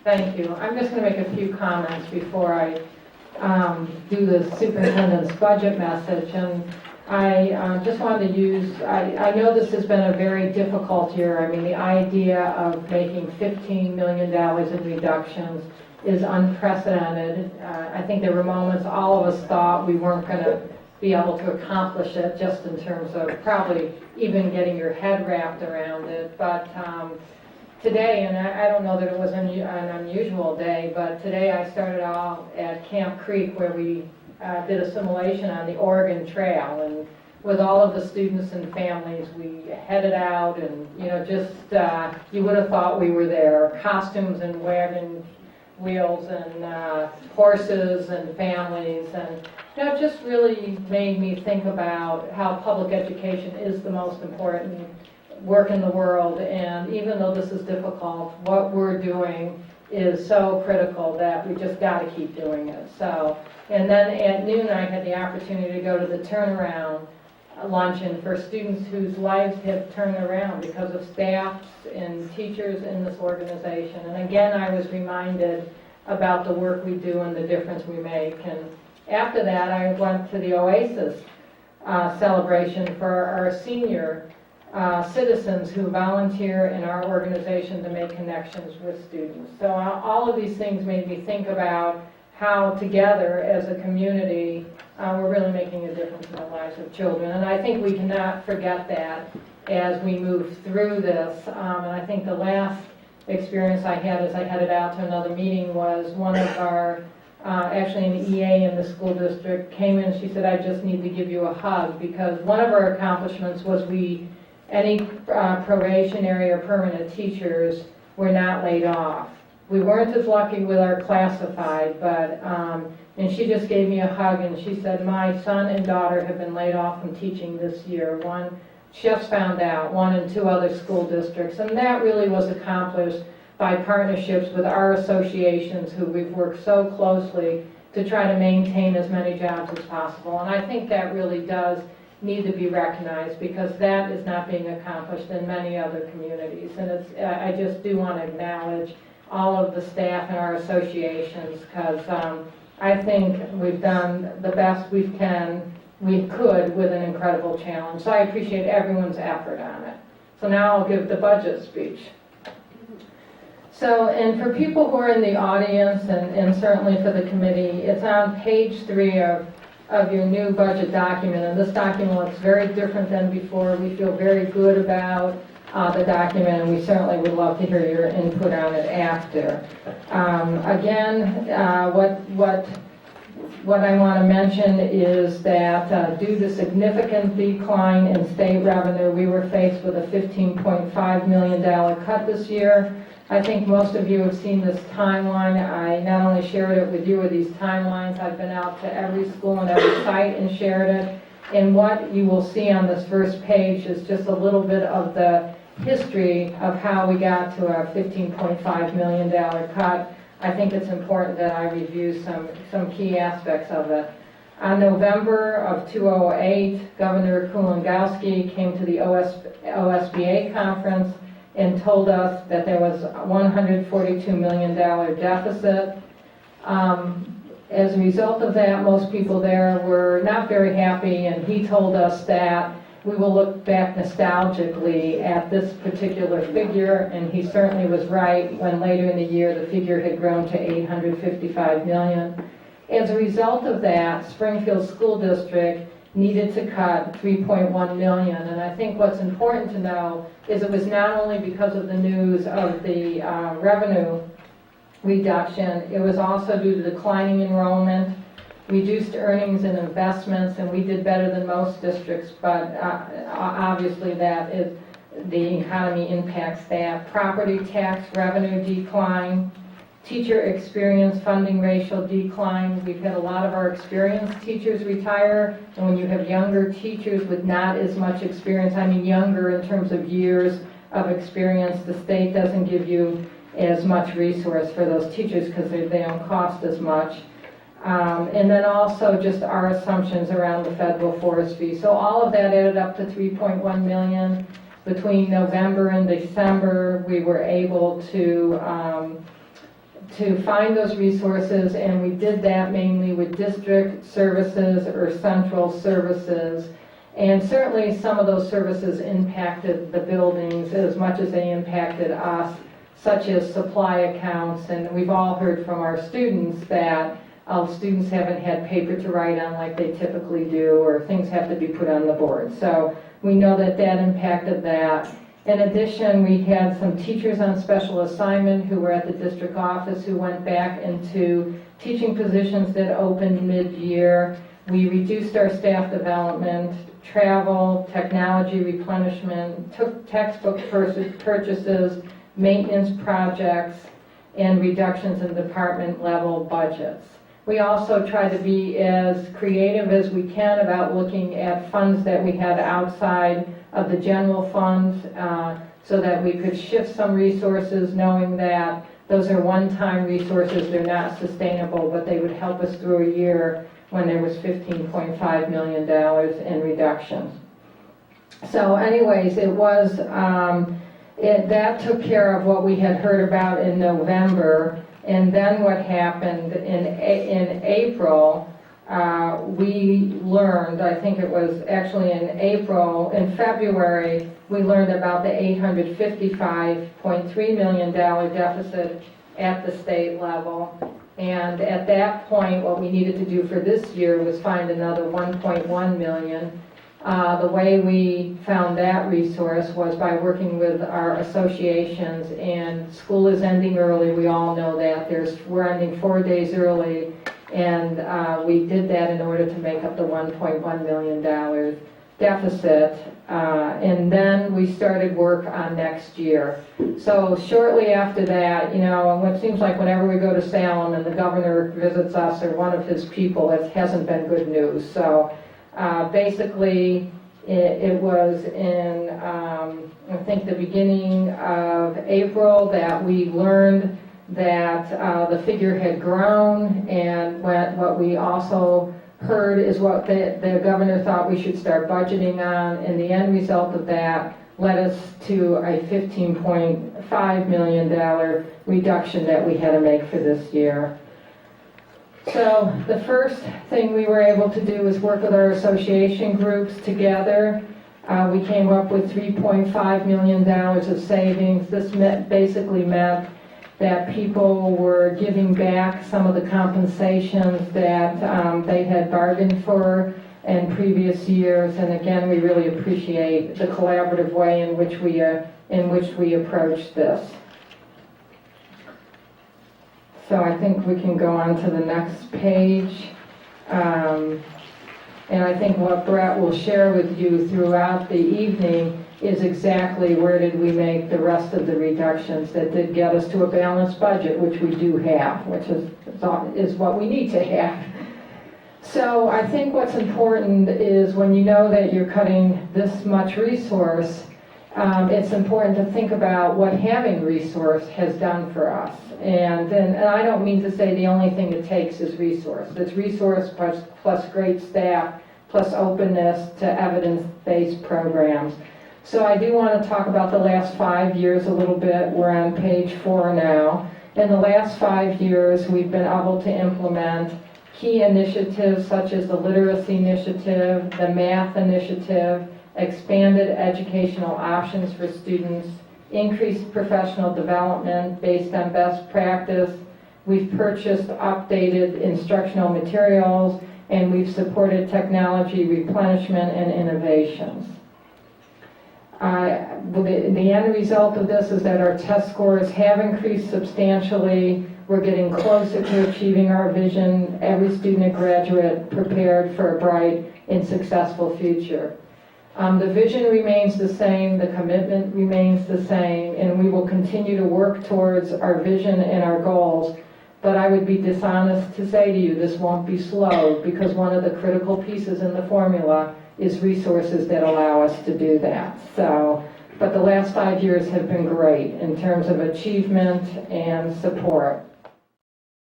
Thank you. I'm just going to make a few comments before I do the superintendent's budget message. And I just wanted to use, I know this has been a very difficult year. I mean, the idea of making $15 million in reductions is unprecedented. I think there were moments all of us thought we weren't going to be able to accomplish it, just in terms of probably even getting your head wrapped around it. But today, and I don't know that it was an unusual day, but today I started out at Camp Creek, where we did a simulation on the Oregon Trail, and with all of the students and families, we headed out, and just you would have thought we were there. Costumes and wagon wheels and horses and families, and it just really made me think about how public education is the most important work in the world, and even though this is difficult, what we're doing is so critical that we just got to keep doing it. So, and then at noon I had the opportunity to go to the turnaround luncheon for students whose lives have turned around because of staff and teachers in this organization. And again, I was reminded about the work we do and the difference we make. And after that, I went to the Oasis celebration for our senior citizens who volunteer in our organization to make connections with students. So all of these things made me think about how together as a community we're really making a difference in the lives of children. And I think we cannot forget that as we move through this. And I think the last experience I had as I headed out to another meeting was one of our, actually an EA in the school district came in and she said, I just need to give you a hug, because one of our accomplishments was any probationary or permanent teachers were not laid off. We weren't as lucky with our classified, but, and she just gave me a hug and she said, my son and daughter have been laid off from teaching this year. One just found out, one in 2 other school districts, and that really was accomplished by partnerships with our associations, who we've worked so closely to try to maintain as many jobs as possible. And I think that really does need to be recognized, because that is not being accomplished in many other communities. And it's, I just do want to acknowledge all of the staff in our associations, because I think we've done the best we could with an incredible challenge. So I appreciate everyone's effort on it. So now I'll give the budget speech. So, and for people who are in the audience, and certainly for the committee, it's on page 3 of your new budget document, and this document looks very different than before. We feel very good about the document, and we certainly would love to hear your input on it after. Again, what I want to mention is that due to significant decline in state revenue, we were faced with a $15.5 million cut this year. I think most of you have seen this timeline. I not only shared it with you with these timelines, I've been out to every school and every site and shared it. And what you will see on this first page is just a little bit of the history of how we got to a $15.5 million cut. I think it's important that I review some key aspects of it. On November of 2008, Governor Kulongoski came to the OSBA conference and told us that there was a $142 million deficit. As a result of that, most people there were not very happy, and he told us that we will look back nostalgically at this particular figure, and he certainly was right when later in the year the figure had grown to $855 million. As a result of that, Springfield School District needed to cut $3.1 million, and I think what's important to know is it was not only because of the news of the revenue reduction, it was also due to declining enrollment, reduced earnings and investments, and we did better than most districts, but obviously that is, the economy impacts that. Property tax revenue decline, teacher experience funding ratio decline. We've had a lot of our experienced teachers retire, and when you have younger teachers with not as much experience, I mean younger in terms of years of experience, the state doesn't give you as much resource for those teachers because they don't cost as much. And then also just our assumptions around the federal forest fee. So all of that added up to $3.1 million. Between November and December, we were able to to find those resources, and we did that mainly with district services or central services. And certainly some of those services impacted the buildings as much as they impacted us, such as supply accounts. And we've all heard from our students that students haven't had paper to write on like they typically do, or things have to be put on the board. So we know that that impacted that. In addition, we had some teachers on special assignment who were at the district office who went back into teaching positions that opened mid-year. We reduced our staff development, travel, technology replenishment, took textbook purchases, maintenance projects, and reductions in department level budgets. We also try to be as creative as we can about looking at funds that we had outside of the general fund, so that we could shift some resources, knowing that those are one-time resources, they're not sustainable, but they would help us through a year when there was $15.5 million in reductions. So anyways, it was, that took care of what we had heard about in November. And then what happened in April, we learned, I think it was actually in February, we learned about the $855.3 million deficit at the state level. And at that point, what we needed to do for this year was find another 1.1 million. The way we found that resource was by working with our associations, and school is ending early, we all know that. We're ending 4 days early, and we did that in order to make up the $1.1 million deficit. And then we started work on next year. So shortly after that, you know, what seems like whenever we go to Salem and the governor visits us or one of his people, it hasn't been good news. So basically, it was in, I think, the beginning of April that we learned that the figure had grown, and what we also heard is what the governor thought we should start budgeting on, and the end result of that led us to a $15.5 million reduction that we had to make for this year. So the first thing we were able to do was work with our association groups together. We came up with $3.5 million of savings. This basically meant that people were giving back some of the compensations that they had bargained for in previous years. And again, we really appreciate the collaborative way in which we approached this. So I think we can go on to the next page. And I think what Brett will share with you throughout the evening is exactly where did we make the rest of the reductions that did get us to a balanced budget, which we do have, which is what we need to have. So I think what's important is when you know that you're cutting this much resource, it's important to think about what having resource has done for us. And I don't mean to say the only thing it takes is resource. It's resource plus great staff, plus openness to evidence-based programs. So I do want to talk about the last 5 years a little bit. We're on page 4 now. In the last 5 years, we've been able to implement key initiatives such as the literacy initiative, the math initiative, expanded educational options for students, increased professional development based on best practice. We've purchased updated instructional materials, and we've supported technology replenishment and innovations. The end result of this is that our test scores have increased substantially. We're getting closer to achieving our vision, every student and graduate prepared for a bright and successful future. The vision remains the same, the commitment remains the same, and we will continue to work towards our vision and our goals. But I would be dishonest to say to you this won't be slow, because one of the critical pieces in the formula is resources that allow us to do that. But the last 5 years have been great in terms of achievement and support.